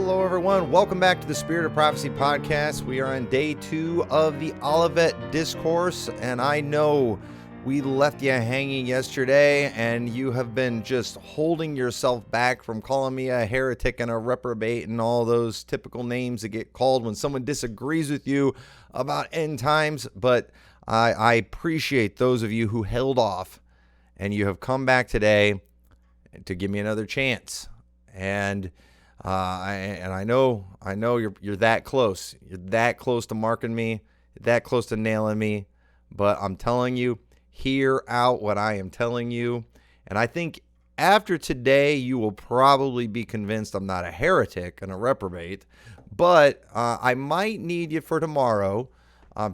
Hello, everyone. Welcome back to the Spirit of Prophecy podcast. We are on day 2 of the Olivet Discourse, and I know we left you hanging yesterday, and you have been just holding yourself back from calling me a heretic and a reprobate and all those typical names that get called when someone disagrees with you about end times. But I appreciate those of you who held off, and you have come back today to give me another chance. And I know you're that close. You're that close to marking me, that close to nailing me. But I'm telling you, hear out what I am telling you. And I think after today, you will probably be convinced I'm not a heretic and a reprobate. But I might need you for tomorrow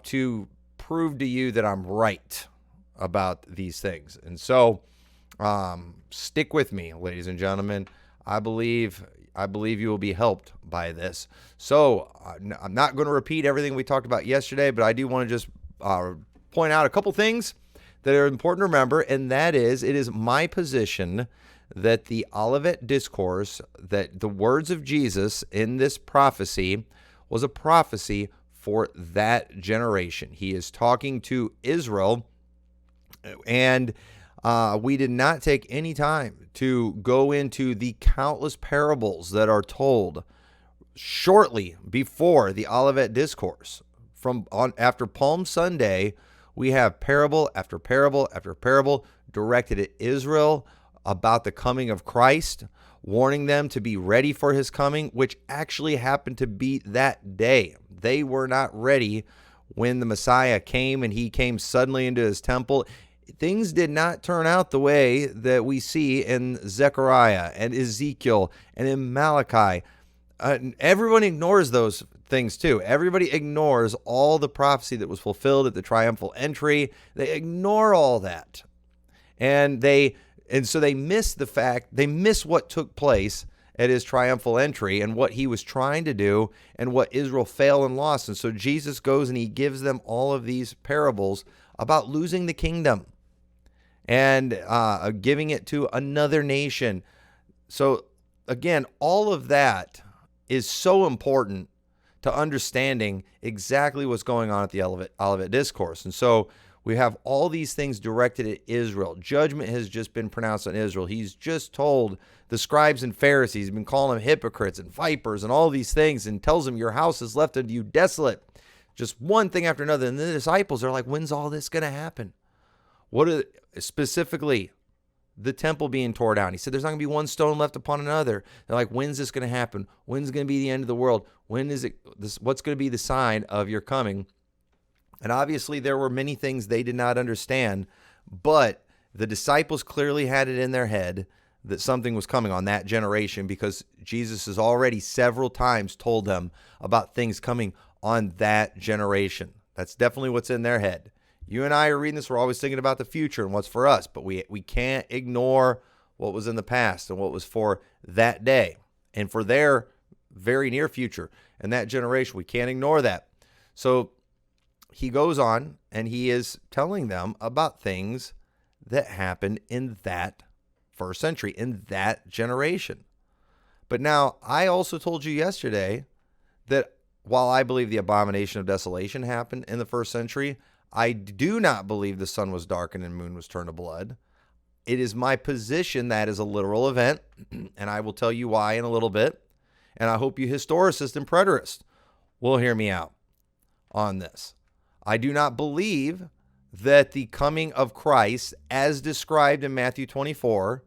to prove to you that I'm right about these things. And so stick with me, ladies and gentlemen. I believe you will be helped by this. So I'm not going to repeat everything we talked about yesterday, but I do want to just point out a couple things that are important to remember, and that is, it is my position that the Olivet Discourse, that the words of Jesus in this prophecy was a prophecy for that generation. He is talking to Israel, and we did not take any time to go into the countless parables that are told shortly before the Olivet Discourse. After Palm Sunday, we have parable after parable after parable directed at Israel about the coming of Christ, warning them to be ready for his coming, which actually happened to be that day. They were not ready when the Messiah came, and he came suddenly into his temple. Things did not turn out the way that we see in Zechariah and Ezekiel and in Malachi. Everyone ignores those things too. Everybody ignores all the prophecy that was fulfilled at the triumphal entry. They ignore all that. And so they miss the fact, they miss what took place at his triumphal entry and what he was trying to do and what Israel failed and lost. And so Jesus goes and he gives them all of these parables about losing the kingdom and giving it to another nation. So again, all of that is so important to understanding exactly what's going on at the Olivet Discourse. And so we have all these things directed at Israel. Judgment has just been pronounced on Israel. He's just told the scribes and Pharisees, he's been calling them hypocrites and vipers and all these things, and tells them your house is left unto you desolate. Just one thing after another. And the disciples are like, when's all this going to happen? What are specifically the temple being torn down? He said there's not going to be one stone left upon another. They're like, when's this going to happen? When's going to be the end of the world? When is it? What's going to be the sign of your coming? And obviously there were many things they did not understand, but the disciples clearly had it in their head that something was coming on that generation, because Jesus has already several times told them about things coming on that generation. That's definitely what's in their head. You and I are reading this, we're always thinking about the future and what's for us, but we can't ignore what was in the past and what was for that day and for their very near future and that generation. We can't ignore that. So he goes on and he is telling them about things that happened in that first century, in that generation. But now, I also told you yesterday that while I believe the abomination of desolation happened in the first century, I do not believe the sun was darkened and moon was turned to blood. It is my position that is a literal event, and I will tell you why in a little bit. And I hope you historicists and preterists will hear me out on this. I do not believe that the coming of Christ, as described in Matthew 24,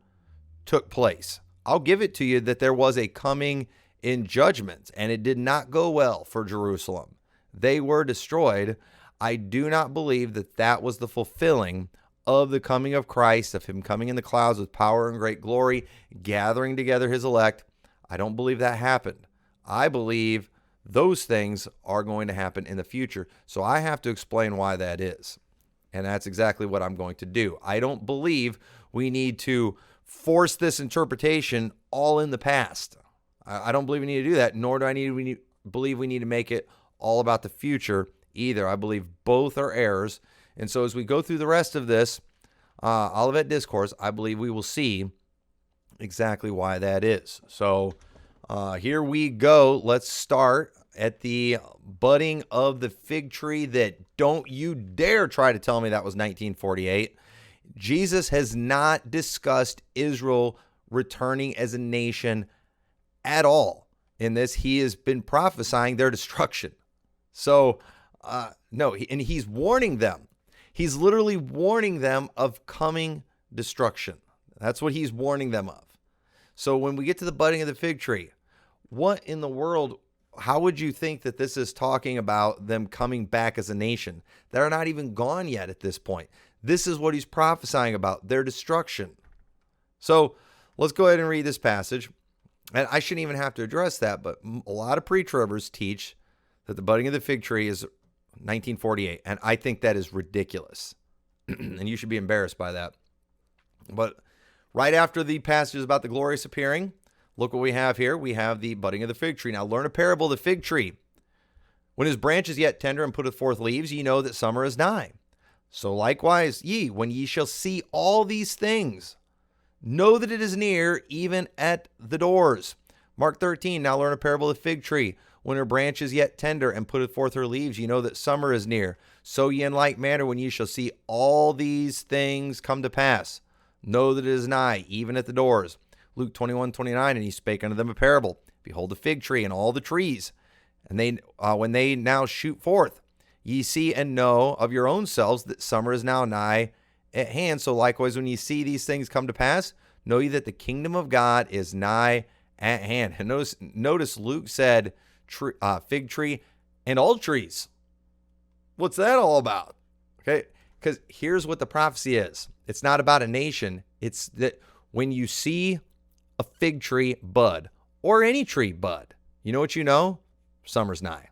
took place. I'll give it to you that there was a coming in judgment, and it did not go well for Jerusalem. They were destroyed. I do not believe that that was the fulfilling of the coming of Christ, of him coming in the clouds with power and great glory, gathering together his elect. I don't believe that happened. I believe those things are going to happen in the future. So I have to explain why that is. And that's exactly what I'm going to do. I don't believe we need to force this interpretation all in the past. I don't believe we need to do that, nor do I believe we need to make it all about the future either. I believe both are errors. And so as we go through the rest of this Olivet Discourse, I believe we will see exactly why that is. So Here we go. Let's start at the budding of the fig tree that don't you dare try to tell me that was 1948. Jesus has not discussed Israel returning as a nation at all in this. He has been prophesying their destruction. So, no, and he's warning them. He's literally warning them of coming destruction. That's what he's warning them of. So when we get to the budding of the fig tree, what in the world, how would you think that this is talking about them coming back as a nation? They're not even gone yet at this point. This is what he's prophesying about, their destruction. So let's go ahead and read this passage. And I shouldn't even have to address that, but a lot of pre-tribbers teach that the budding of the fig tree is 1948. And I think that is ridiculous. And you should be embarrassed by that. But right after the passage about the glorious appearing, look what we have here. We have the budding of the fig tree. Now learn a parable of the fig tree. When his branch is yet tender and putteth forth leaves, ye know that summer is nigh. So likewise ye, when ye shall see all these things, know that it is near, even at the doors. Mark 13, now learn a parable of the fig tree. When her branch is yet tender and putteth forth her leaves, ye know that summer is near. So ye in like manner, when ye shall see all these things come to pass, know that it is nigh, even at the doors. Luke 21:29, and he spake unto them a parable. Behold the fig tree and all the trees, and they when they now shoot forth, ye see and know of your own selves that summer is now nigh at hand. So likewise, when ye see these things come to pass, know ye that the kingdom of God is nigh at hand. And notice Luke said fig tree and all trees. What's that all about? Okay, because here's what the prophecy is. It's not about a nation. It's that when you see a fig tree bud or any tree bud, you know what you know? Summer's nigh.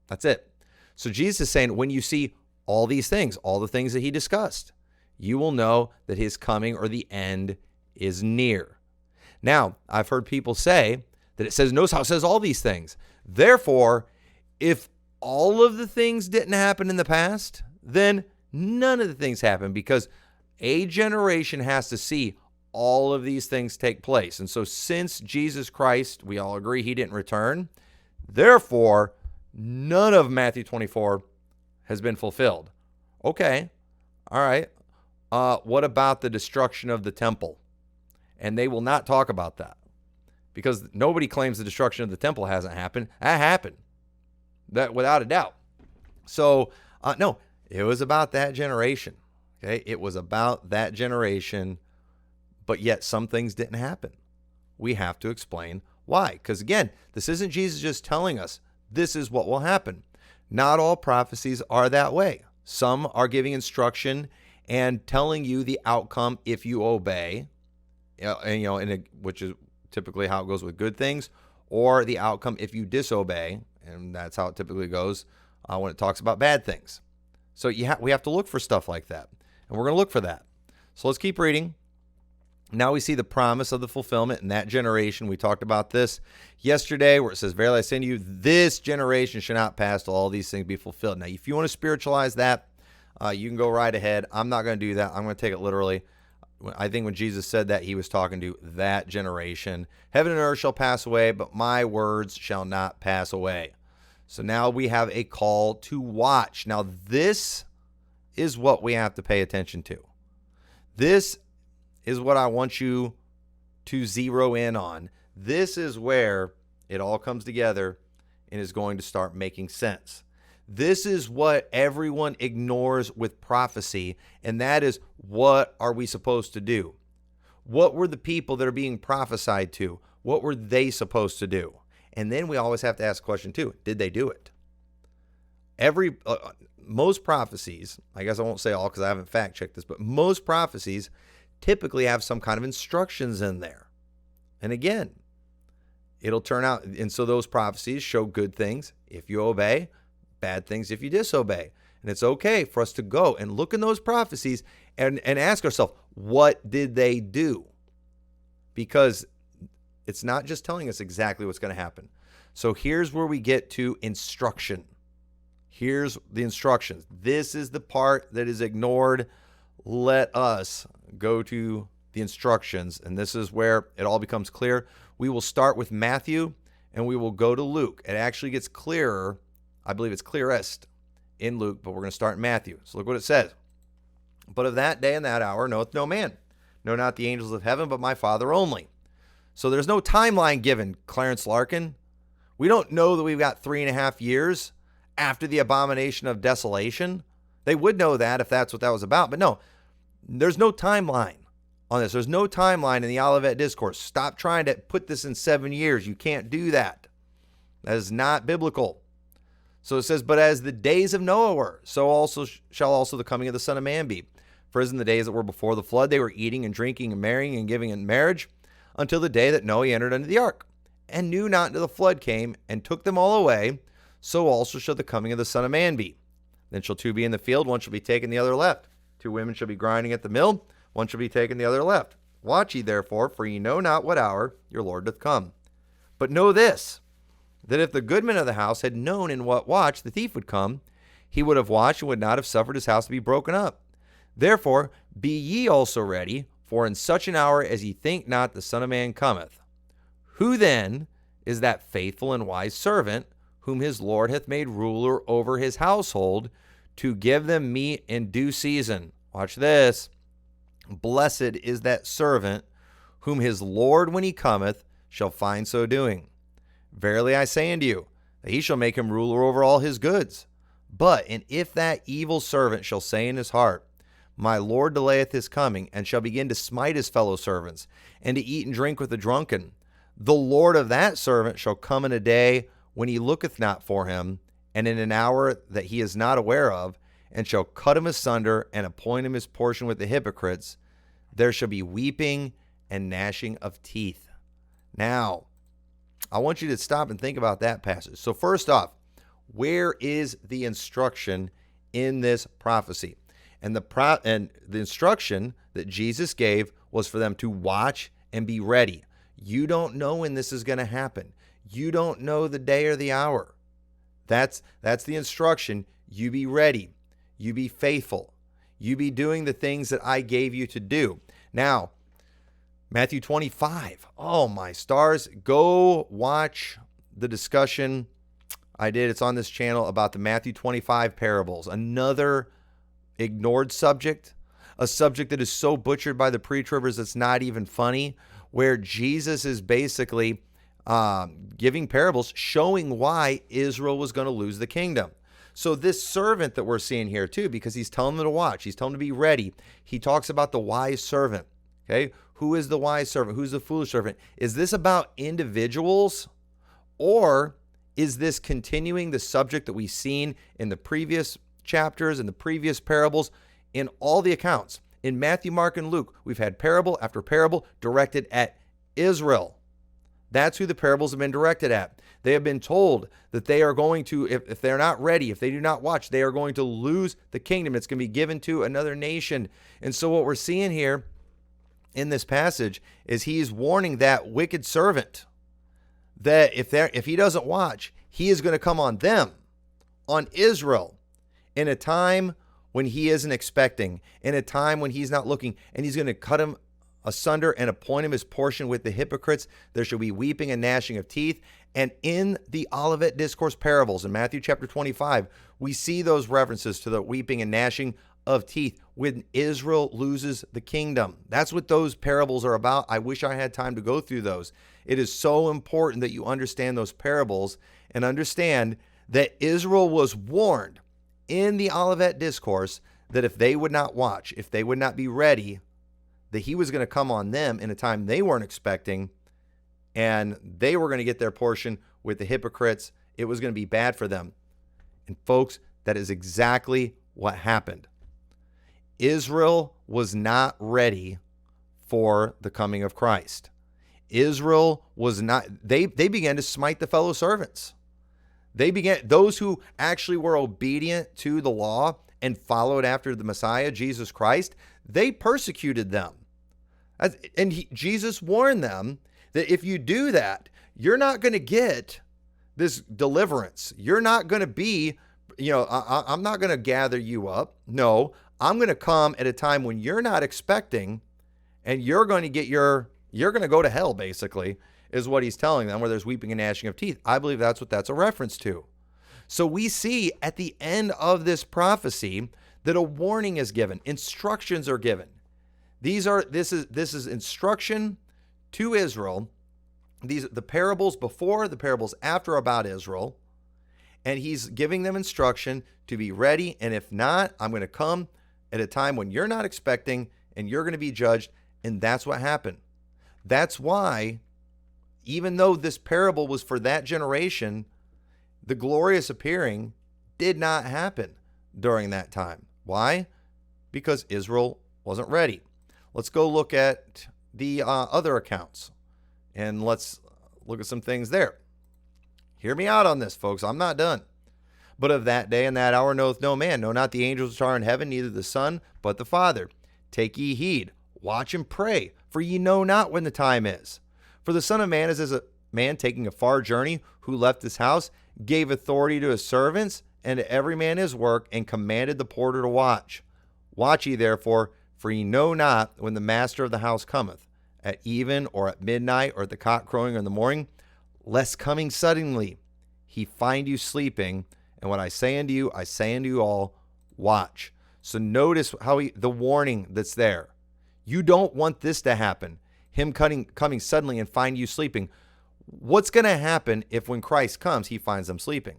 That's it. So Jesus is saying when you see all these things, all the things that he discussed, you will know that his coming or the end is near. Now, I've heard people say that it says, notice how it says all these things. Therefore, if all of the things didn't happen in the past, then none of the things happen, because a generation has to see all of these things take place. And so since Jesus Christ, we all agree he didn't return, therefore, none of Matthew 24 has been fulfilled. Okay, all right. What about the destruction of the temple? And they will not talk about that, because nobody claims the destruction of the temple hasn't happened. That happened, that without a doubt. So, no, it was about that generation. Okay, it was about that generation, but yet some things didn't happen. We have to explain why. Because again, this isn't Jesus just telling us this is what will happen. Not all prophecies are that way. Some are giving instruction and telling you the outcome if you obey, which is typically how it goes with good things, or the outcome if you disobey, and that's how it typically goes when it talks about bad things. So we have to look for stuff like that, and we're going to look for that. So let's keep reading. Now we see the promise of the fulfillment in that generation. We talked about this yesterday, where it says, verily I say to you, this generation shall not pass till all these things be fulfilled. Now, if you want to spiritualize that, you can go right ahead. I'm not going to do that. I'm going to take it literally. I think when Jesus said that, he was talking to that generation. Heaven and earth shall pass away, but my words shall not pass away. So now we have a call to watch. Now, this is what we have to pay attention to. This is what I want you to zero in on. This is where it all comes together and is going to start making sense. This is what everyone ignores with prophecy, and that is, what are we supposed to do? What were the people that are being prophesied to? What were they supposed to do? And then we always have to ask the question too, did they do it? Most prophecies, I guess I won't say all because I haven't fact checked this, but most prophecies typically have some kind of instructions in there. And again, it'll turn out, and so those prophecies show good things if you obey, bad things if you disobey. And it's okay for us to go and look in those prophecies and ask ourselves, what did they do? Because it's not just telling us exactly what's going to happen. So here's where we get to instruction. Here's the instructions. This is the part that is ignored. Let us go to the instructions, and this is where it all becomes clear. We will start with Matthew, and we will go to Luke. It actually gets clearer. I believe it's clearest in Luke, but we're going to start in Matthew. So look what it says. But of that day and that hour knoweth no man, no, not the angels of heaven, but my Father only. So there's no timeline given, Clarence Larkin. We don't know that we've got 3.5 years after the abomination of desolation. They would know that if that's what that was about. But no, there's no timeline on this. There's no timeline in the Olivet Discourse. Stop trying to put this in 7 years. You can't do that. That is not biblical. So it says, but as the days of Noah were, so also shall also the coming of the Son of Man be. For as in the days that were before the flood, they were eating and drinking and marrying and giving in marriage until the day that Noah entered into the ark, and knew not until the flood came and took them all away. So also shall the coming of the Son of Man be. Then shall two be in the field, one shall be taken, the other left. 2 women shall be grinding at the mill, one shall be taken, the other left. Watch ye therefore, for ye know not what hour your Lord doth come. But know this, that if the goodman of the house had known in what watch the thief would come, he would have watched and would not have suffered his house to be broken up. Therefore be ye also ready, for in such an hour as ye think not the Son of Man cometh. Who then is that faithful and wise servant, whom his Lord hath made ruler over his household, to give them meat in due season? Watch this. Blessed is that servant, whom his Lord, when he cometh, shall find so doing. Verily I say unto you, that he shall make him ruler over all his goods. And if that evil servant shall say in his heart, my Lord delayeth his coming, and shall begin to smite his fellow servants, and to eat and drink with the drunken, the Lord of that servant shall come in a day when he looketh not for him, and in an hour that he is not aware of, and shall cut him asunder, and appoint him his portion with the hypocrites. There shall be weeping and gnashing of teeth. Now, I want you to stop and think about that passage. So first off, where is the instruction in this prophecy? And the instruction that Jesus gave was for them to watch and be ready. You don't know when this is going to happen. You don't know the day or the hour. That's the instruction. You be ready. You be faithful. You be doing the things that I gave you to do. Now, Matthew 25. Oh, my stars. Go watch the discussion I did. It's on this channel about the Matthew 25 parables. Another ignored subject, a subject that is so butchered by the pre-tribbers it's not even funny, where Jesus is basically giving parables showing why Israel was going to lose the kingdom. So this servant that we're seeing here too, because he's telling them to watch, he's telling them to be ready. He talks about the wise servant. Okay, who is the wise servant? Who's the foolish servant? Is this about individuals, or is this continuing the subject that we've seen in the previous chapters and the previous parables in all the accounts? In Matthew, Mark, and Luke, we've had parable after parable directed at Israel. That's who the parables have been directed at. They have been told that they are going to, if they're not ready, if they do not watch, they are going to lose the kingdom. It's going to be given to another nation. And so what we're seeing here in this passage is he's warning that wicked servant that if he doesn't watch, he is going to come on them, on Israel, in a time when he isn't expecting, in a time when he's not looking, and he's going to cut him asunder and appoint him his portion with the hypocrites. There shall be weeping and gnashing of teeth. And in the Olivet Discourse parables in Matthew chapter 25, we see those references to the weeping and gnashing of teeth when Israel loses the kingdom. That's what those parables are about. I wish I had time to go through those. It is so important that you understand those parables and understand that Israel was warned in the Olivet Discourse that if they would not watch, if they would not be ready, that he was going to come on them in a time they weren't expecting, and they were going to get their portion with the hypocrites. It was going to be bad for them. And folks, that is exactly what happened. Israel was not ready for the coming of Christ. Israel was not, they began to smite the fellow servants. Those who actually were obedient to the law and followed after the Messiah, Jesus Christ, they persecuted them. And Jesus warned them that if you do that, you're not going to get this deliverance. You're not going to be, I'm not going to gather you up. No, I'm going to come at a time when you're not expecting, and you're going to go to hell, basically, is what he's telling them, where there's weeping and gnashing of teeth. I believe that's what that's a reference to. So we see at the end of this prophecy that a warning is given, instructions are given. This is instruction to Israel. These the parables before, the parables after about Israel, and he's giving them instruction to be ready. And if not, I'm going to come at a time when you're not expecting, and you're going to be judged. And that's what happened. That's why, even though this parable was for that generation, the glorious appearing did not happen during that time. Why? Because Israel wasn't ready. Let's go look at the other accounts, and let's look at some things there. Hear me out on this, folks. I'm not done. But of that day and that hour knoweth no man, no, not the angels which are in heaven, neither the Son, but the Father. Take ye heed, watch and pray, for ye know not when the time is. For the Son of Man is as a man taking a far journey, who left his house, gave authority to his servants, and to every man his work, and commanded the porter to watch. Watch ye therefore, for ye know not when the master of the house cometh, at even, or at midnight, or at the cock crowing, or in the morning, lest coming suddenly he find you sleeping. And what I say unto you, I say unto you all, watch. So notice how the warning that's there. You don't want this to happen, him coming suddenly and find you sleeping. What's going to happen if when Christ comes, he finds them sleeping?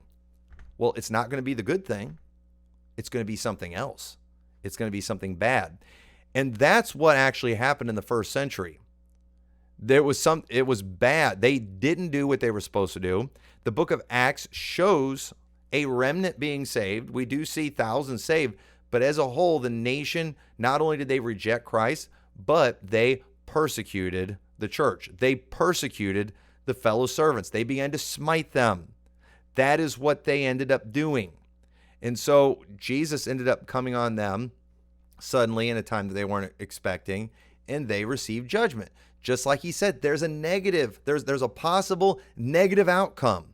Well, it's not going to be the good thing. It's going to be something else. It's going to be something bad. And that's what actually happened in the first century. It was bad. They didn't do what they were supposed to do. The book of Acts shows a remnant being saved. We do see thousands saved, but as a whole, the nation, not only did they reject Christ, but they persecuted the church. They persecuted the fellow servants. They began to smite them. That is what they ended up doing. And so Jesus ended up coming on them suddenly in a time that they weren't expecting, and they received judgment. Just like he said, there's a possible negative outcome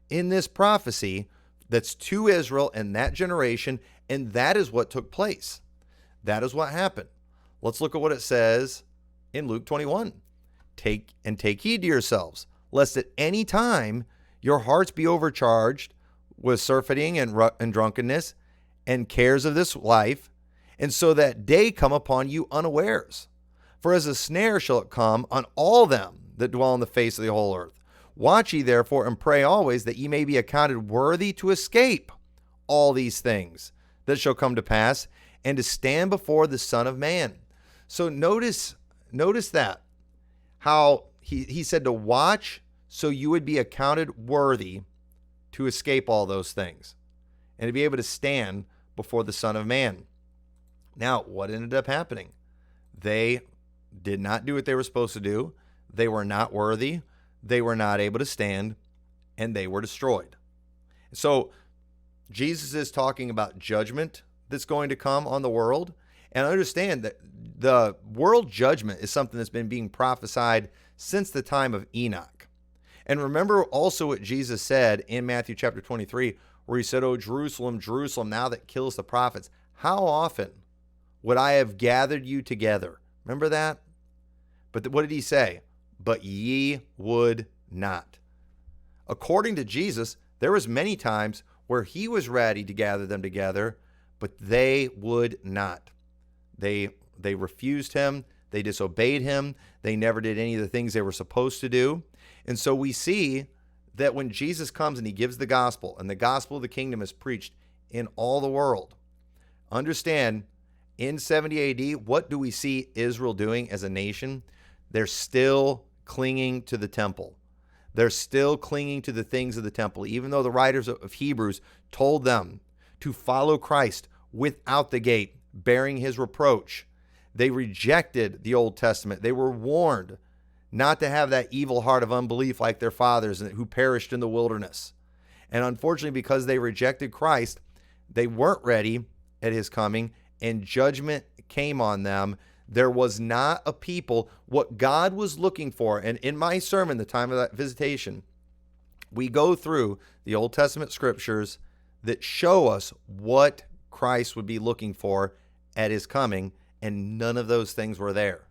in this prophecy that's to Israel and that generation, and that is what took place. That is what happened. Let's look at what it says in Luke 21. Take heed to yourselves, lest at any time your hearts be overcharged with surfeiting and drunkenness and cares of this life, and so that day come upon you unawares. For as a snare shall it come on all them that dwell on the face of the whole earth. Watch ye therefore and pray always, that ye may be accounted worthy to escape all these things that shall come to pass, and to stand before the Son of Man. So notice that, how he said to watch so you would be accounted worthy to escape all those things and to be able to stand before the Son of Man. Now, what ended up happening? They did not do what they were supposed to do. They were not worthy. They were not able to stand, and they were destroyed. So Jesus is talking about judgment that's going to come on the world. And understand that the world judgment is something that's been being prophesied since the time of Enoch. And remember also what Jesus said in Matthew chapter 23, where he said, "O Jerusalem, Jerusalem, thou that killest the prophets, how often would I have gathered you together?" Remember that? But what did he say? But ye would not. According to Jesus, there was many times where he was ready to gather them together, but they would not. They refused him. They disobeyed him. They never did any of the things they were supposed to do. And so we see that when Jesus comes and he gives the gospel, and the gospel of the kingdom is preached in all the world, understand, in 70 AD, what do we see Israel doing as a nation? They're still clinging to the temple. They're still clinging to the things of the temple, even though the writers of Hebrews told them to follow Christ without the gate, bearing his reproach. They rejected the Old Testament. They were warned not to have that evil heart of unbelief like their fathers who perished in the wilderness. And unfortunately, because they rejected Christ, they weren't ready at his coming, and judgment came on them. There was not a people. What God was looking for, and in my sermon, the time of that visitation, we go through the Old Testament scriptures that show us what Christ would be looking for at his coming, and none of those things were there.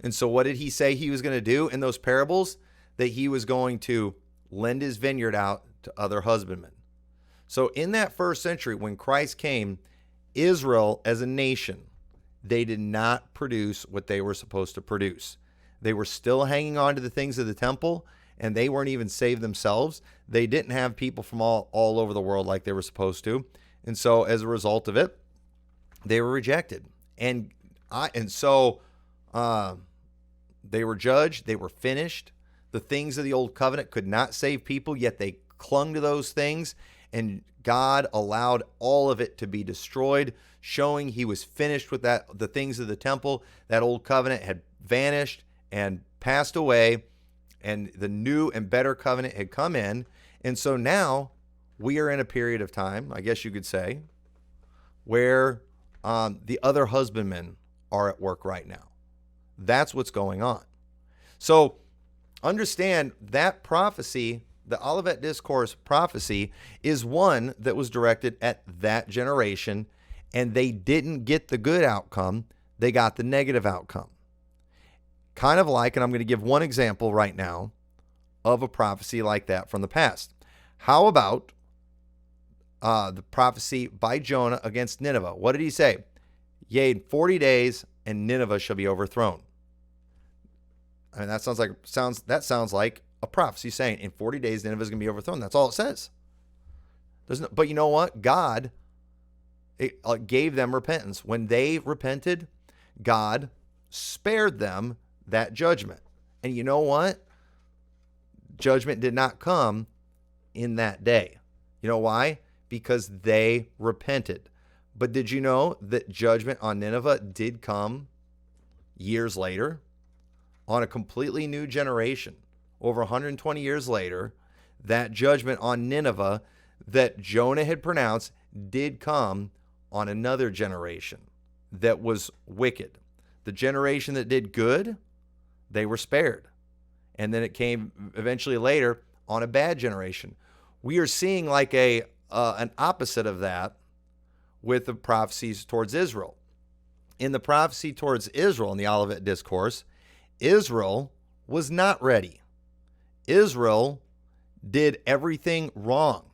And so what did he say he was going to do in those parables? That he was going to lend his vineyard out to other husbandmen. So in that first century, when Christ came, Israel as a nation, they did not produce what they were supposed to produce. They were still hanging on to the things of the temple, and they weren't even saved themselves. They didn't have people from all over the world like they were supposed to. And so as a result of it, they were rejected. And so they were judged. They were finished. The things of the old covenant could not save people, yet they clung to those things. And God allowed all of it to be destroyed, showing he was finished with that. The things of the temple, that old covenant had vanished and passed away, and the new and better covenant had come in. And so now we are in a period of time, I guess you could say, where the other husbandmen are at work right now. That's what's going on. So understand that prophecy, the Olivet Discourse prophecy, is one that was directed at that generation, and they didn't get the good outcome. They got the negative outcome. Kind of like, and I'm going to give one example right now of a prophecy like that from the past. How about the prophecy by Jonah against Nineveh? What did he say? Yea, in 40 days, and Nineveh shall be overthrown. I mean, that sounds like a prophecy saying in 40 days, Nineveh is going to be overthrown. That's all it says. But you know what? God gave them repentance. When they repented, God spared them that judgment. And you know what? Judgment did not come in that day. You know why? Because they repented. But did you know that judgment on Nineveh did come years later on a completely new generation? Over 120 years later, that judgment on Nineveh that Jonah had pronounced did come on another generation that was wicked. The generation that did good, they were spared. And then it came eventually later on a bad generation. We are seeing like an opposite of that with the prophecies towards Israel. In the prophecy towards Israel in the Olivet Discourse, Israel was not ready. Israel did everything wrong.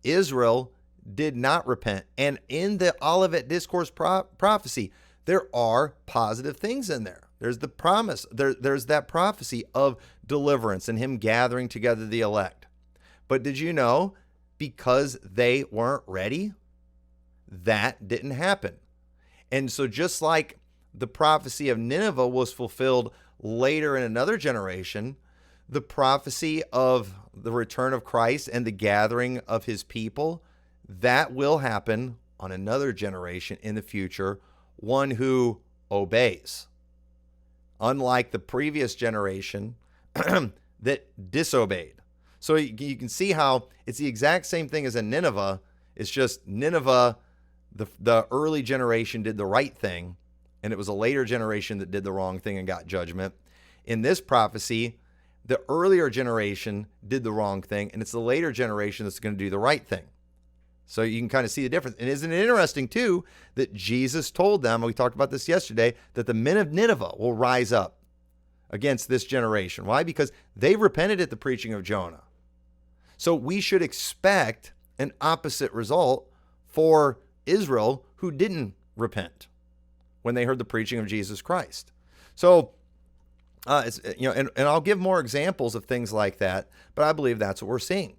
Israel did not repent. And in the Olivet Discourse prophecy, there are positive things in there. There's the promise. There's that prophecy of deliverance and him gathering together the elect. But did you know, because they weren't ready, that didn't happen. And so just like the prophecy of Nineveh was fulfilled later in another generation, the prophecy of the return of Christ and the gathering of his people, that will happen on another generation in the future, one who obeys. Unlike the previous generation that disobeyed. So you can see how it's the exact same thing as in Nineveh. It's just Nineveh, the early generation did the right thing, and it was a later generation that did the wrong thing and got judgment. In this prophecy, the earlier generation did the wrong thing, and it's the later generation that's going to do the right thing. So you can kind of see the difference. And isn't it interesting, too, that Jesus told them, we talked about this yesterday, that the men of Nineveh will rise up against this generation. Why? Because they repented at the preaching of Jonah. So we should expect an opposite result for Israel who didn't repent when they heard the preaching of Jesus Christ. So, and I'll give more examples of things like that, but I believe that's what we're seeing.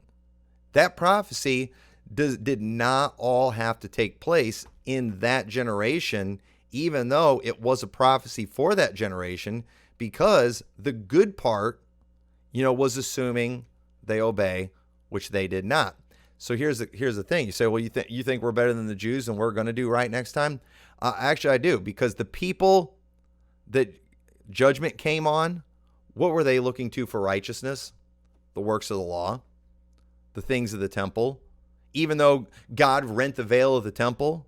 That prophecy did not all have to take place in that generation, even though it was a prophecy for that generation, because the good part, was assuming they obey, which they did not. So here's the thing. You say, well, you think we're better than the Jews and we're going to do right next time? Actually, I do, because the people that judgment came on, what were they looking to for righteousness? The works of the law, the things of the temple. Even though God rent the veil of the temple,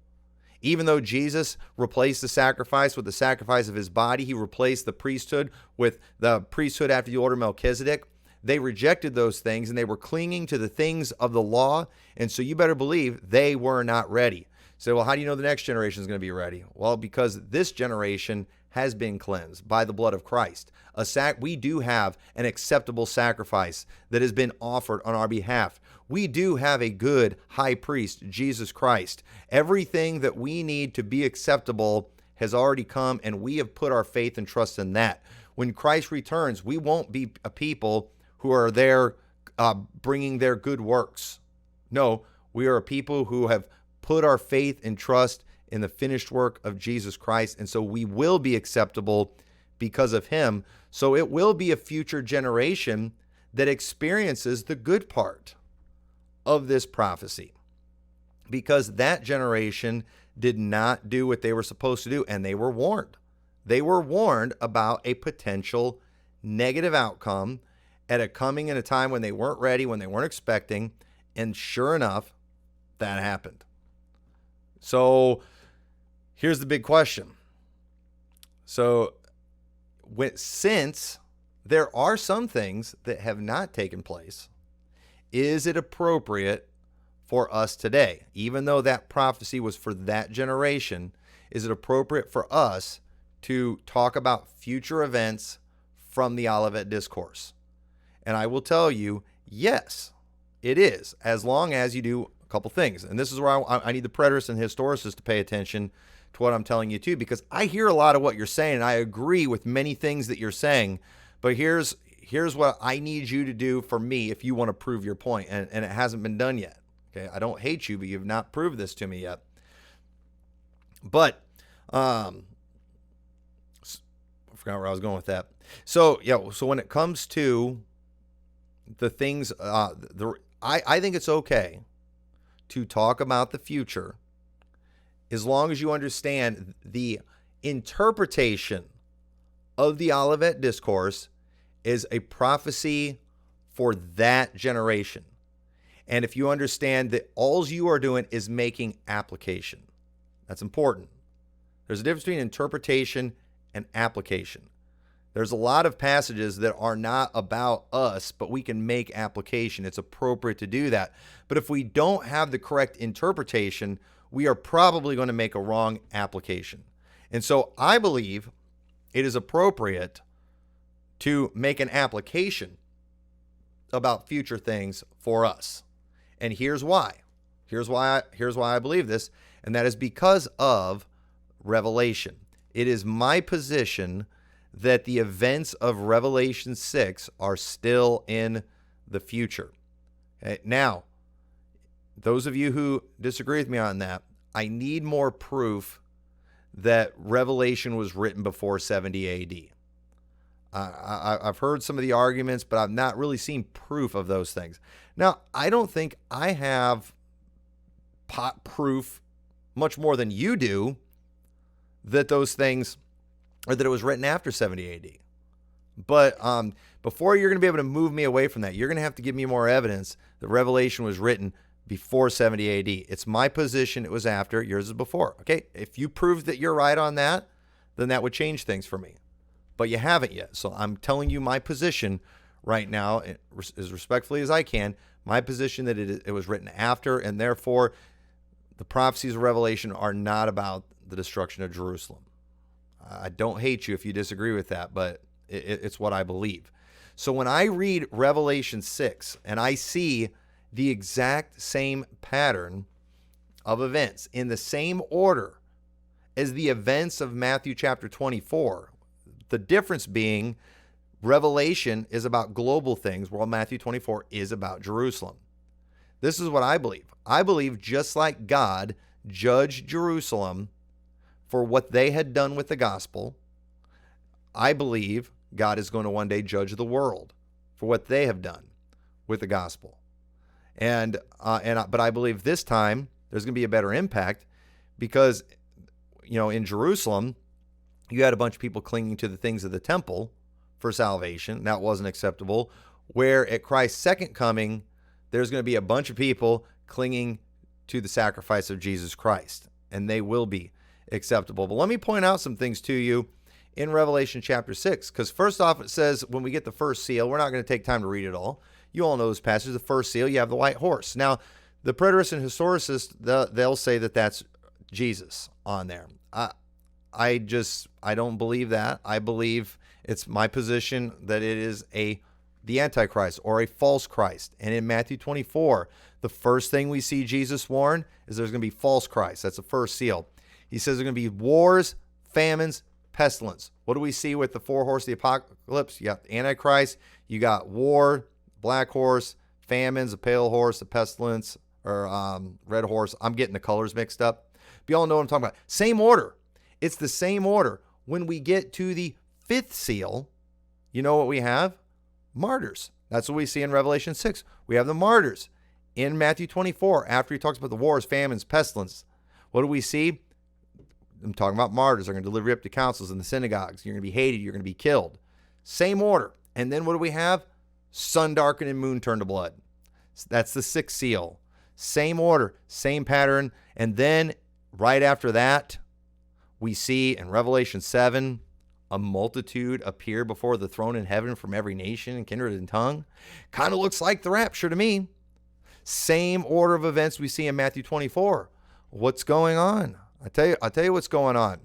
even though Jesus replaced the sacrifice with the sacrifice of his body, he replaced the priesthood with the priesthood after the order of Melchizedek. They rejected those things and they were clinging to the things of the law. And so you better believe they were not ready. So, well, how do you know the next generation is going to be ready? Well, because this generation has been cleansed by the blood of Christ. We do have an acceptable sacrifice that has been offered on our behalf. We do have a good high priest, Jesus Christ. Everything that we need to be acceptable has already come, and we have put our faith and trust in that. When Christ returns, we won't be a people who are there bringing their good works. No, we are a people who have put our faith and trust in the finished work of Jesus Christ, and so we will be acceptable because of him. So it will be a future generation that experiences the good part of this prophecy, because that generation did not do what they were supposed to do, and they were warned. They were warned about a potential negative outcome at a coming in a time when they weren't ready, when they weren't expecting, and sure enough, that happened. So here's the big question. So since there are some things that have not taken place, is it appropriate for us today, even though that prophecy was for that generation, is it appropriate for us to talk about future events from the Olivet Discourse? And I will tell you, yes, it is, as long as you do a couple things. And this is where I need the preterists and historicists to pay attention to what I'm telling you too, because I hear a lot of what you're saying, and I agree with many things that you're saying, but here's what I need you to do for me if you want to prove your point, and it hasn't been done yet. Okay, I don't hate you, but you've not proved this to me yet. But I forgot where I was going with that. So yeah, so when it comes to the things, I think it's okay to talk about the future as long as you understand the interpretation of the Olivet Discourse is a prophecy for that generation. And if you understand that all you are doing is making application, that's important. There's a difference between interpretation and application. There's a lot of passages that are not about us, but we can make application. It's appropriate to do that. But if we don't have the correct interpretation, we are probably going to make a wrong application. And so I believe it is appropriate to make an application about future things for us. And here's why. Here's why I believe this, and that is because of Revelation. It is my position that the events of Revelation 6 are still in the future. Okay? Now, those of you who disagree with me on that, I need more proof that Revelation was written before 70 AD. I've heard some of the arguments, but I've not really seen proof of those things. Now, I don't think I have proof much more than you do that those things, or that it was written after 70 AD. But before you're going to be able to move me away from that, you're going to have to give me more evidence that Revelation was written before 70 AD. It's my position it was after, yours is before. Okay, if you prove that you're right on that, then that would change things for me. But you haven't yet. So I'm telling you my position right now, as respectfully as I can, my position that it was written after, and therefore the prophecies of Revelation are not about the destruction of Jerusalem. I don't hate you if you disagree with that, but it's what I believe. So when I read Revelation 6 and I see the exact same pattern of events in the same order as the events of Matthew chapter 24, the difference being Revelation is about global things, while Matthew 24 is about Jerusalem. This is what I believe. I believe just like God judged Jerusalem for what they had done with the gospel, I believe God is going to one day judge the world for what they have done with the gospel. But I believe this time there's going to be a better impact because, in Jerusalem, you had a bunch of people clinging to the things of the temple for salvation. That wasn't acceptable. Where at Christ's second coming, there's going to be a bunch of people clinging to the sacrifice of Jesus Christ, and they will be acceptable. But let me point out some things to you in Revelation chapter 6, because first off, it says when we get the first seal, we're not going to take time to read it all. You all know those passages. The first seal, you have the white horse. Now, the preterists and historicists, they'll say that that's Jesus on there. I don't believe that. I believe it's my position that it is the Antichrist or a false Christ. And in Matthew 24, the first thing we see Jesus warn is there's going to be false Christ. That's the first seal. He says there's going to be wars, famines, pestilence. What do we see with the four horse of the apocalypse? You got the Antichrist, you got war, black horse, famines, a pale horse, a pestilence, or red horse. I'm getting the colors mixed up. But you all know what I'm talking about. Same order. It's the same order. When we get to the fifth seal, you know what we have? Martyrs. That's what we see in Revelation 6. We have the martyrs. In Matthew 24, after he talks about the wars, famines, pestilence, what do we see? I'm talking about martyrs. They're going to deliver you up to councils in the synagogues. You're going to be hated. You're going to be killed. Same order. And then what do we have? Sun darkened and moon turned to blood. That's the sixth seal. Same order, same pattern. And then right after that, we see in Revelation 7, a multitude appear before the throne in heaven from every nation and kindred and tongue. Kind of looks like the rapture to me. Same order of events we see in Matthew 24. What's going on? I'll tell you what's going on.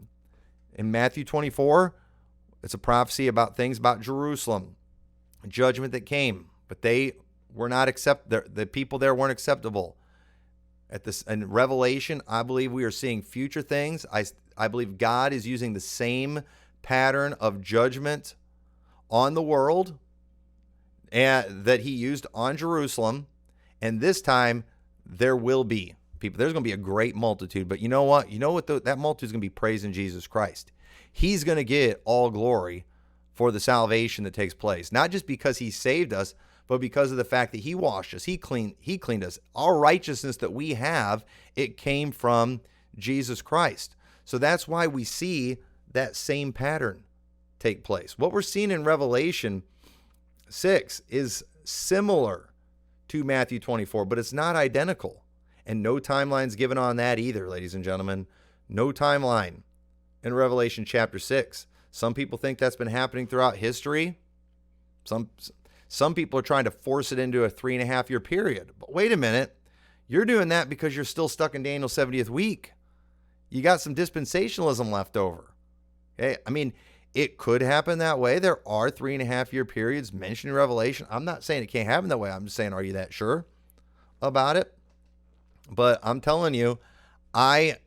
In Matthew 24, it's a prophecy about things about Jerusalem, a judgment that came, but they were not the people there weren't acceptable. In Revelation, I believe we are seeing future things. I believe God is using the same pattern of judgment on the world and that he used on Jerusalem. And this time there will be people. There's going to be a great multitude. But you know what? That multitude is going to be praising Jesus Christ. He's going to get all glory for the salvation that takes place. Not just because he saved us, but because of the fact that he washed us. He cleaned us. Our righteousness that we have, it came from Jesus Christ. So that's why we see that same pattern take place. What we're seeing in Revelation 6 is similar to Matthew 24, but it's not identical. And no timeline's given on that either, ladies and gentlemen. No timeline in Revelation chapter 6. Some people think that's been happening throughout history. Some people are trying to force it into a 3.5-year period. But wait a minute. You're doing that because you're still stuck in Daniel's 70th week. You got some dispensationalism left over. Okay? I mean, it could happen that way. There are 3.5-year periods mentioned in Revelation. I'm not saying it can't happen that way. I'm just saying, are you that sure about it? But I'm telling you, I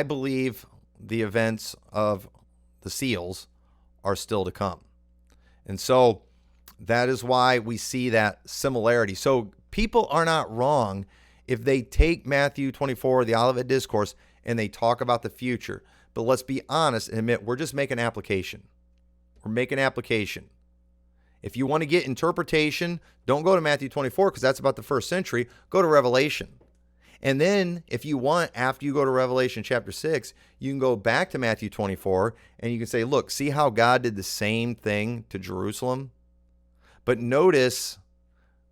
believe the events of the seals are still to come. And so that is why we see that similarity. So people are not wrong if they take Matthew 24, the Olivet Discourse, and they talk about the future. But let's be honest and admit, we're just making application. We're making application. If you want to get interpretation, don't go to Matthew 24 because that's about the first century. Go to Revelation. And then if you want, after you go to Revelation chapter 6, you can go back to Matthew 24 and you can say, look, see how God did the same thing to Jerusalem? But notice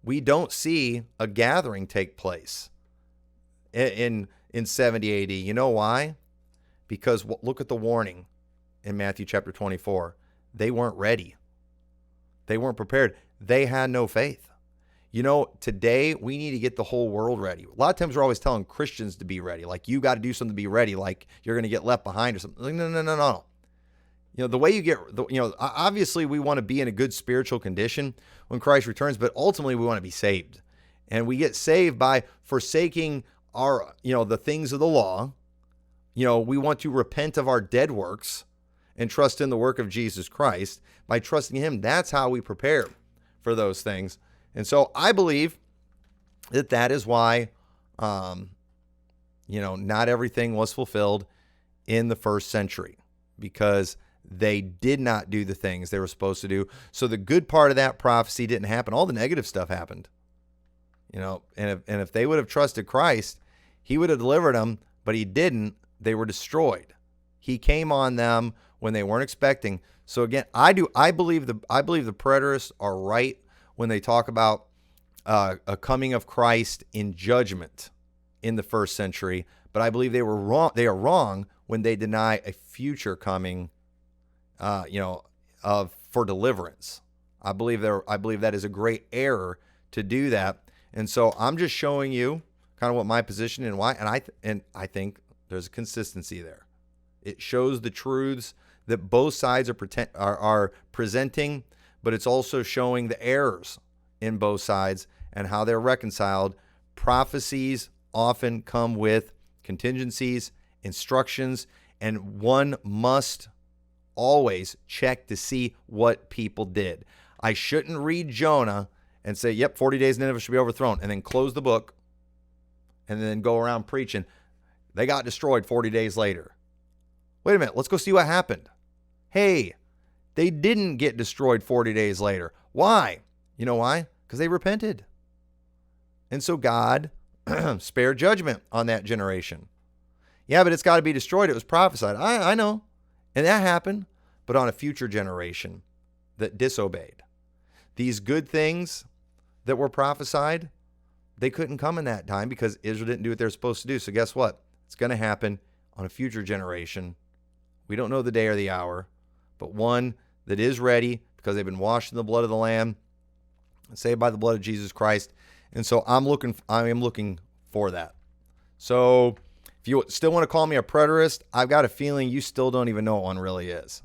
we don't see a gathering take place in 70 AD. You know why? Because look at the warning in Matthew chapter 24. They weren't ready. They weren't prepared. They had no faith. You know, today we need to get the whole world ready. A lot of times we're always telling Christians to be ready. Like, you got to do something to be ready. Like, you're going to get left behind or something. Like, no. You know, the way you get, obviously we want to be in a good spiritual condition when Christ returns, but ultimately we want to be saved. And we get saved by forsaking the things of the law. You know, we want to repent of our dead works and trust in the work of Jesus Christ. By trusting him, that's how we prepare for those things. And so I believe that is why, not everything was fulfilled in the first century, because they did not do the things they were supposed to do. So the good part of that prophecy didn't happen. All the negative stuff happened. And if they would have trusted Christ, he would have delivered them, but he didn't. They were destroyed. He came on them when they weren't expecting. So again, I believe the preterists are right when they talk about a coming of Christ in judgment in the first century, but I believe they were wrong. They are wrong when they deny a future coming, for deliverance. I believe that is a great error to do that, and so I'm just showing you kind of what my position and why, and I think there's a consistency there. It shows the truths that both sides are presenting, but it's also showing the errors in both sides and how they're reconciled. Prophecies often come with contingencies, instructions, and one must always check to see what people did. I shouldn't read Jonah and say, yep, 40 days Nineveh should be overthrown, and then close the book and then go around preaching. They got destroyed 40 days later. Wait a minute, let's go see what happened. Hey, they didn't get destroyed 40 days later. Why? You know why? Because they repented. And so God spared judgment on that generation. Yeah, but it's got to be destroyed. It was prophesied. I know. And that happened, but on a future generation that disobeyed. These good things that were prophesied, they couldn't come in that time because Israel didn't do what they're supposed to do. So guess what? It's going to happen on a future generation. We don't know the day or the hour, but one that is ready because they've been washed in the blood of the Lamb and saved by the blood of Jesus Christ. And so I am looking for that. So if you still want to call me a preterist, I've got a feeling you still don't even know what one really is.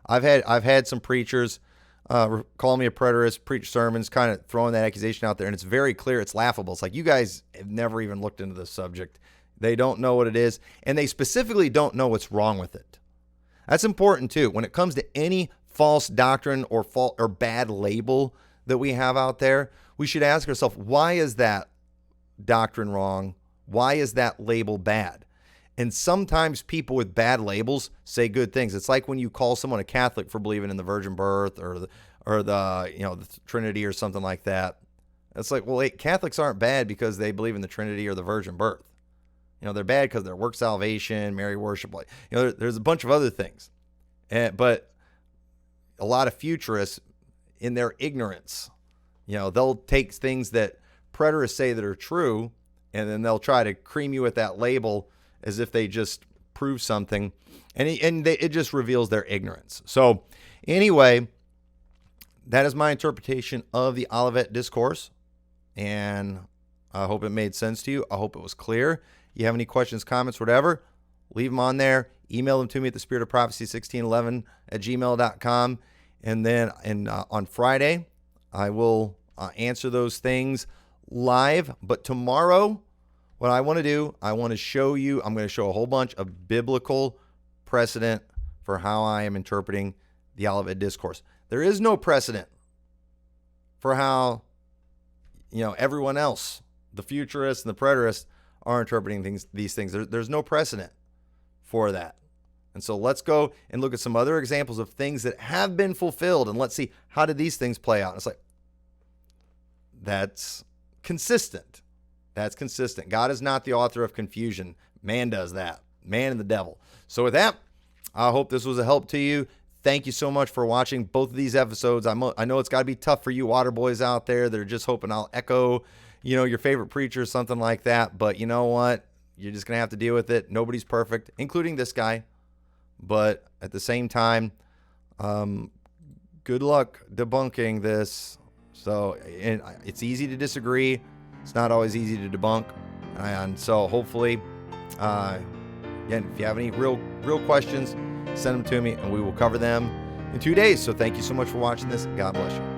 I've had some preachers call me a preterist, preach sermons, kind of throwing that accusation out there, and it's very clear. It's laughable. It's like, you guys have never even looked into this subject. They don't know what it is, and they specifically don't know what's wrong with it. That's important too. When it comes to any false doctrine or bad label that we have out there, we should ask ourselves, why is that doctrine wrong? Why is that label bad? And sometimes people with bad labels say good things. It's like when you call someone a Catholic for believing in the virgin birth or the Trinity or something like that. It's like, well, Catholics aren't bad because they believe in the Trinity or the virgin birth. They're bad because they're work salvation, Mary worship. There's a bunch of other things. But a lot of futurists, in their ignorance, they'll take things that preterists say that are true, and then they'll try to cream you with that label as if they just prove something, and it just reveals their ignorance. So anyway, that is my interpretation of the Olivet Discourse, and I hope it made sense to you. I hope it was clear. You have any questions, comments, whatever, leave them on there. Email them to me at thespiritofprophecy1611@gmail.com. And then on Friday, I will answer those things live. But tomorrow, what I want to do, I'm going to show a whole bunch of biblical precedent for how I am interpreting the Olivet Discourse. There is no precedent for how, everyone else, the futurists and the preterists, are interpreting these things. There's no precedent for that. And so let's go and look at some other examples of things that have been fulfilled, and let's see, how did these things play out? And it's like, that's consistent. That's consistent. God is not the author of confusion. Man does that. Man and the devil. So with that, I hope this was a help to you. Thank you so much for watching both of these episodes. I know it's got to be tough for you water boys out there that are just hoping I'll echo your favorite preacher or something like that. But you know what? You're just going to have to deal with it. Nobody's perfect, including this guy. But at the same time, good luck debunking this. So it's easy to disagree. It's not always easy to debunk. And so hopefully, again, if you have any real questions, send them to me and we will cover them in 2 days. So thank you so much for watching this. God bless you.